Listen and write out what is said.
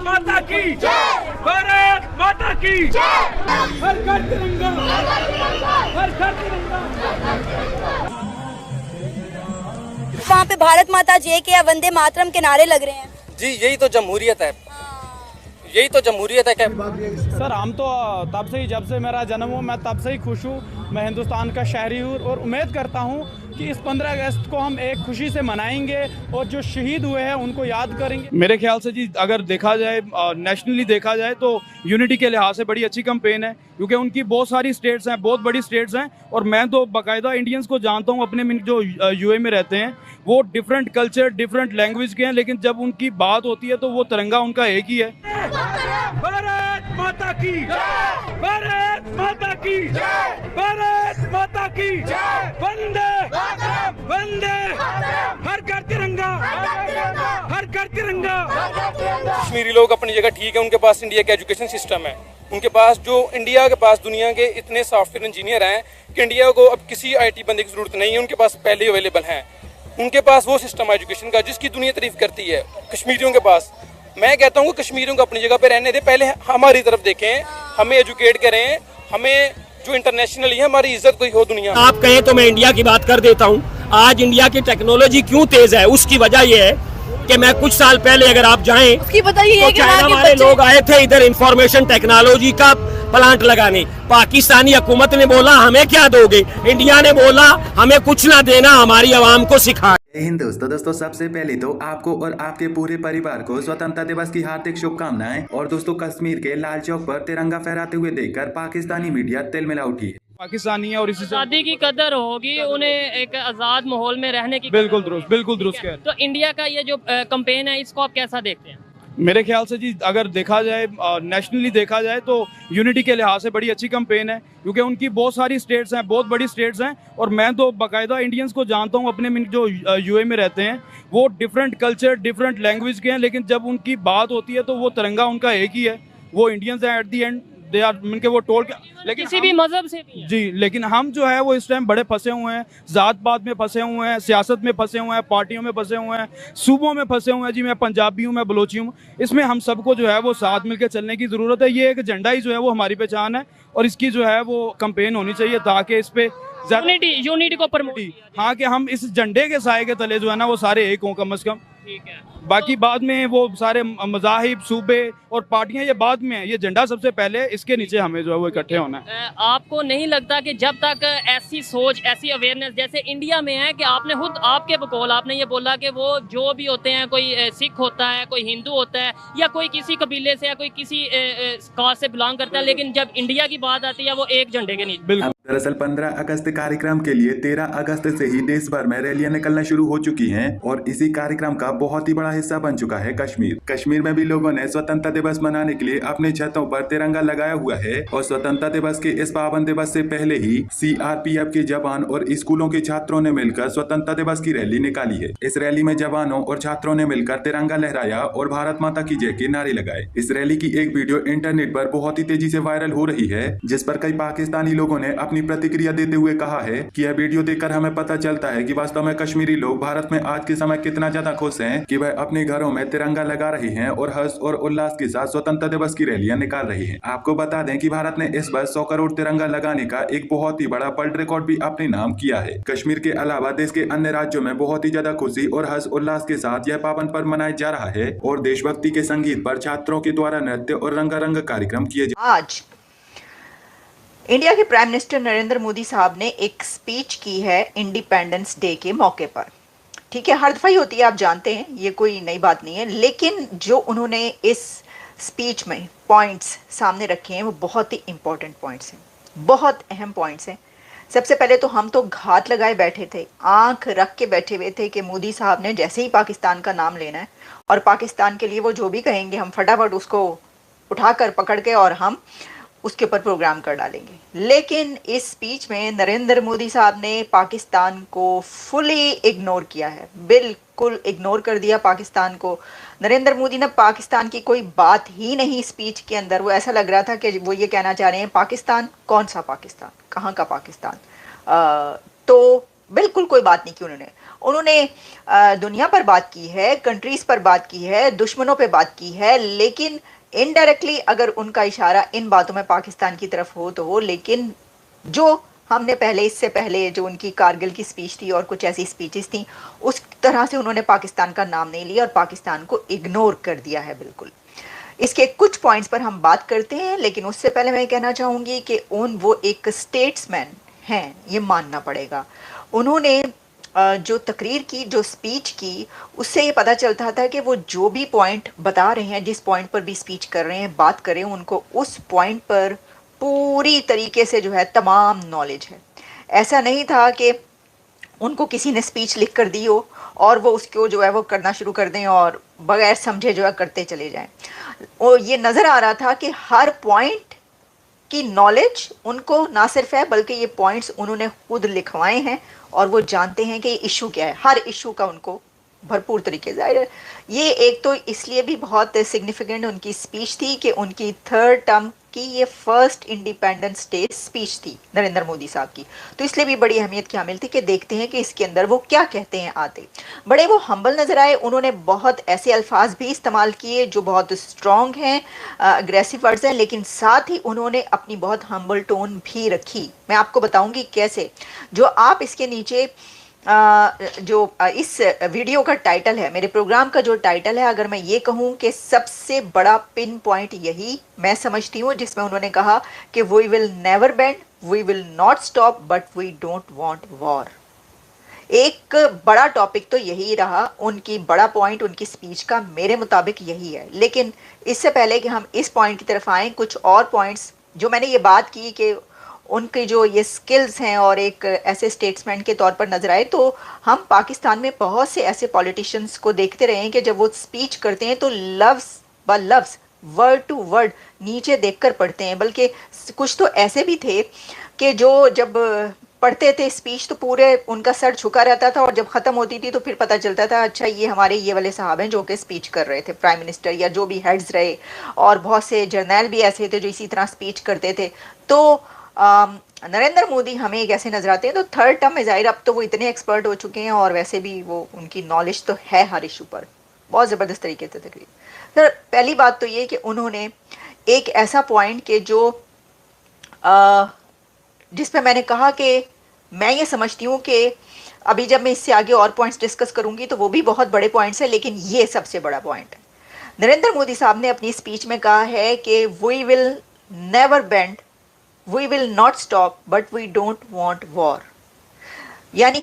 माता की जय, भारत माता की जय, हर घर तिरंगा, हर घर तिरंगा। वहाँ पे भारत माता जय के या वंदे मातरम के नारे लग रहे हैं। जी यही तो जमहूरियत है, यही तो जमहूरियत है। क्या सर हम तो तब से ही, जब से मेरा जन्म हुआ मैं तब से ही खुश हूँ। मैं हिंदुस्तान का शहरी हूँ और उम्मीद करता हूँ कि इस 15 अगस्त को हम एक खुशी से मनाएंगे और जो शहीद हुए हैं उनको याद करेंगे। मेरे ख्याल से जी अगर देखा जाए नेशनली देखा जाए तो यूनिटी के लिहाज से बड़ी अच्छी कैंपेन है, क्योंकि उनकी बहुत सारी स्टेट्स हैं, बहुत बड़ी स्टेट्स हैं, और मैं तो बाकायदा इंडियंस को जानता हूँ अपने जो यूए में रहते हैं, वो डिफरेंट कल्चर डिफरेंट लैंग्वेज के हैं, लेकिन जब उनकी बात होती है तो वो तिरंगा उनका एक ही है। भारत माता की जय, भारत माता की जय, भारत माता की जय, वंदे वंदे, हर घर तिरंगा, हर घर तिरंगा। कश्मीरी लोग अपनी जगह ठीक है, उनके पास इंडिया का एजुकेशन सिस्टम है, उनके पास जो इंडिया के पास दुनिया के इतने सॉफ्टवेयर इंजीनियर हैं कि इंडिया को अब किसी आईटी बंदे की जरूरत नहीं है, उनके पास पहले अवेलेबल हैं। उनके पास वो सिस्टम है एजुकेशन का जिसकी दुनिया तारीफ करती है। कश्मीरियों के पास, मैं कहता हूँ कि कश्मीरियों को अपनी जगह पे रहने दे, पहले हमारी तरफ देखें, हमें एजुकेट करें, हमें जो इंटरनेशनली है हमारी इज्जत कोई हो दुनिया। आप कहें तो मैं इंडिया की बात कर देता हूँ। आज इंडिया की टेक्नोलॉजी क्यों तेज है, उसकी वजह यह है कि मैं कुछ साल पहले अगर आप जाएं उसकी बताइए तो चाइना वाले लोग आए थे इधर इंफॉर्मेशन टेक्नोलॉजी का प्लांट लगाने। पाकिस्तानी हुकूमत ने बोला हमें क्या दोगे, इंडिया ने बोला हमें कुछ ना देना, हमारी आवाम को सिखा। हिंद दोस्तों सबसे पहले तो आपको और आपके पूरे परिवार को स्वतंत्रता दिवस की हार्दिक शुभकामनाएं। और दोस्तों कश्मीर के लाल चौक पर तिरंगा फहराते हुए देखकर पाकिस्तानी मीडिया तिलमिला उठी है। पाकिस्तानी है और इसी से आज़ादी की कदर होगी, उन्हें एक आज़ाद माहौल में रहने की बिल्कुल दुरुस्त कह रहे हैं। तो इंडिया का ये जो कैंपेन है इसको आप कैसा देखते हैं? मेरे ख्याल से जी अगर देखा जाए नेशनली देखा जाए तो यूनिटी के लिहाज से बड़ी अच्छी कैंपेन है, क्योंकि उनकी बहुत सारी स्टेट्स हैं, बहुत बड़ी स्टेट्स हैं, और मैं तो बाकायदा इंडियंस को जानता हूँ अपने जो यूए में रहते हैं, वो डिफरेंट कल्चर डिफरेंट लैंग्वेज के हैं, लेकिन जब उनकी बात होती है तो वो तिरंगा उनका एक ही है। वो इंडियंस हैं at the end, they are उनके वो टोल के, लेकिन किसी भी मजहब से भी है। जी, लेकिन हम जो है वो इस टाइम बड़े फंसे हुए हैं, जात पात में फंसे हुए हैं, सियासत में फंसे हुए हैं, पार्टियों में फंसे हुए हैं, सूबों में फंसे हुए हैं। जी मैं पंजाबी हूँ, मैं बलोची हूँ, इसमें हम सबको जो है वो साथ मिलकर चलने की ज़रूरत है। ये एक झंडा ही जो है वो हमारी पहचान है, और इसकी जो है वो कैंपेन होनी चाहिए ताकि इस पे यूनिटी को प्रमोट, हाँ, कि हम इस झंडे के साए के तले जो है ना वो सारे एक हों कम से कम। ठीक है, बाकी बाद में वो सारे मज़ाहिब सूबे और पार्टियां ये बाद में है, ये झंडा सबसे पहले, इसके नीचे हमें जो है वो इकट्ठे होना है। आपको नहीं लगता कि जब तक ऐसी सोच ऐसी अवेयरनेस जैसे इंडिया में है कि आपने खुद आपके बकौल आपने ये बोला कि वो जो भी होते हैं, कोई सिख होता है, कोई हिंदू होता है, या कोई किसी कबीले से या कोई किसी कास्ट से बिलोंग करता है, लेकिन जब इंडिया की बात आती है वो एक झंडे के नीचे। दरअसल 15 अगस्त कार्यक्रम के लिए 13 अगस्त से ही देश भर में रैलियां निकलना शुरू हो चुकी हैं, और इसी कार्यक्रम का बहुत ही बड़ा हिस्सा बन चुका है कश्मीर। कश्मीर में भी लोगों ने स्वतंत्रता दिवस मनाने के लिए अपने छतों पर तिरंगा लगाया हुआ है, और स्वतंत्रता दिवस के इस पावन दिवस से पहले ही सीआरपीएफ के जवान और स्कूलों के छात्रों ने मिलकर स्वतंत्रता दिवस की रैली निकाली है। इस रैली में जवानों और छात्रों ने मिलकर तिरंगा लहराया और भारत माता की जय के नारे लगाए। इस रैली की एक वीडियो इंटरनेट पर बहुत ही तेजी से वायरल हो रही है, जिस पर कई पाकिस्तानी लोगों ने अपनी प्रतिक्रिया देते हुए कहा है कि यह वीडियो देखकर हमें पता चलता है कि वास्तव में कश्मीरी लोग भारत में आज के समय कितना ज्यादा खुश हैं कि वह अपने घरों में तिरंगा लगा रहे हैं और हर्ष और उल्लास के साथ स्वतंत्रता दिवस की रैलियां निकाल रहे हैं। आपको बता दें कि भारत ने इस बार 100 करोड़ तिरंगा लगाने का एक बहुत ही बड़ा वर्ल्ड रिकॉर्ड भी अपने नाम किया है। कश्मीर के अलावा देश के अन्य राज्यों में बहुत ही ज्यादा खुशी और हर्ष उल्लास के साथ यह पावन पर्व मनाया जा रहा है, और देशभक्ति के संगीत पर छात्रों के द्वारा नृत्य और रंगारंग कार्यक्रम किए जा। आज इंडिया के प्राइम मिनिस्टर नरेंद्र मोदी साहब ने एक स्पीच की है इंडिपेंडेंस डे के मौके पर। ठीक है, हर दफा ही होती है, आप जानते हैं, ये कोई नई बात नहीं है, लेकिन जो उन्होंने इस स्पीच में पॉइंट्स सामने रखे हैं वो बहुत ही इंपॉर्टेंट पॉइंट्स हैं, बहुत अहम पॉइंट्स हैं। सबसे पहले तो हम तो घात लगाए बैठे थे, आंख रख के बैठे हुए थे कि मोदी साहब ने जैसे ही पाकिस्तान का नाम लेना है और पाकिस्तान के लिए वो जो भी कहेंगे हम फटाफट उसको उठाकर पकड़ के और हम उसके ऊपर प्रोग्राम कर डालेंगे। लेकिन इस स्पीच में नरेंद्र मोदी साहब ने पाकिस्तान को फुली इग्नोर किया है, बिल्कुल इग्नोर कर दिया पाकिस्तान को। नरेंद्र मोदी ने पाकिस्तान की कोई बात ही नहीं स्पीच के अंदर, वो ऐसा लग रहा था कि वो ये कहना चाह रहे हैं पाकिस्तान, कौन सा पाकिस्तान, कहाँ का पाकिस्तान, तो बिल्कुल कोई बात नहीं की उन्होंने। उन्होंने दुनिया पर बात की है, कंट्रीज पर बात की है, दुश्मनों पे बात की है, लेकिन इनडायरेक्टली अगर उनका इशारा इन बातों में पाकिस्तान की तरफ हो तो हो, लेकिन जो हमने इससे पहले जो उनकी कारगिल की स्पीच थी और कुछ ऐसी स्पीचेस थी, उस तरह से उन्होंने पाकिस्तान का नाम नहीं लिया और पाकिस्तान को इग्नोर कर दिया है बिल्कुल। इसके कुछ पॉइंट्स पर हम बात करते हैं, लेकिन उससे पहले मैं कहना चाहूँगी कि वो एक स्टेट्समैन हैं, ये मानना पड़ेगा। उन्होंने जो तकरीर की, जो स्पीच की, उससे ये पता चलता था कि वो जो भी पॉइंट बता रहे हैं, जिस पॉइंट पर भी स्पीच कर रहे हैं, बात कर रहे हैं, उनको उस पॉइंट पर पूरी तरीके से जो है तमाम नॉलेज है। ऐसा नहीं था कि उनको किसी ने स्पीच लिख कर दी हो और वो उसको जो है वो करना शुरू कर दें और बगैर समझे जो है करते चले जाएं। और ये नज़र आ रहा था कि हर पॉइंट की नॉलेज उनको ना सिर्फ है, बल्कि ये पॉइंट्स उन्होंने खुद लिखवाए हैं और वो जानते हैं कि ये इशू क्या है। हर इशू का उनको भरपूर तरीके से, जाहिर है ये एक तो इसलिए भी बहुत सिग्निफिकेंट उनकी स्पीच थी कि उनकी 3rd टर्म की ये फर्स्ट इंडिपेंडेंस डे स्पीच थी नरेंद्र मोदी साहब की, तो इसलिए भी बड़ी अहमियत की हामिल थी कि देखते हैं कि इसके अंदर वो क्या कहते हैं। आते बड़े वो हम्बल नज़र आए, उन्होंने बहुत ऐसे अल्फाज भी इस्तेमाल किए जो बहुत स्ट्रॉन्ग हैं, अग्रेसिव वर्ड्स हैं, लेकिन साथ ही उन्होंने अपनी बहुत हम्बल टोन भी रखी। मैं आपको बताऊंगी कैसे। जो आप इसके नीचे जो इस वीडियो का टाइटल है, मेरे प्रोग्राम का जो टाइटल है, अगर मैं ये कहूँ कि सबसे बड़ा पिन पॉइंट यही मैं समझती हूँ, जिसमें उन्होंने कहा कि we will never bend, we will not stop, but we don't want war. एक बड़ा टॉपिक तो यही रहा, उनकी बड़ा पॉइंट उनकी स्पीच का मेरे मुताबिक यही है। लेकिन इससे पहले कि हम इस पॉइंट की तरफ आएँ, कुछ और पॉइंट्स जो मैंने ये बात की कि उनके जो ये स्किल्स हैं और एक ऐसे स्टेट्समैन के तौर पर नजर आए, तो हम पाकिस्तान में बहुत से ऐसे पॉलिटिशियंस को देखते रहे हैं कि जब वो स्पीच करते हैं तो लफ्ज़ ब लफ्ज़, वर्ड टू वर्ड नीचे देखकर पढ़ते हैं। बल्कि कुछ तो ऐसे भी थे कि जो जब पढ़ते थे स्पीच तो पूरे उनका सर झुका रहता था और जब ख़त्म होती थी तो फिर पता चलता था अच्छा ये हमारे ये वाले साहब हैं जो कि स्पीच कर रहे थे, प्राइम मिनिस्टर या जो भी हेड्स रहे, और बहुत से जर्नैल भी ऐसे थे जो इसी तरह स्पीच करते थे। तो नरेंद्र मोदी हमें एक ऐसे नजर आते हैं। तो 3rd टर्म में जाहिर अब तो वो इतने एक्सपर्ट हो चुके हैं और वैसे भी वो उनकी नॉलेज तो है हर इशू पर बहुत ज़बरदस्त तरीके से तकरीर। सर पहली बात तो ये कि उन्होंने एक ऐसा पॉइंट के जो जिस पे मैंने कहा कि मैं ये समझती हूँ कि अभी जब मैं इससे आगे और पॉइंट्स डिस्कस करूँगी तो वो भी बहुत बड़े पॉइंट्स हैं, लेकिन ये सबसे बड़ा पॉइंट है। नरेंद्र मोदी साहब ने अपनी स्पीच में कहा है कि we will never bend, we will not stop, but we don't want war। यानी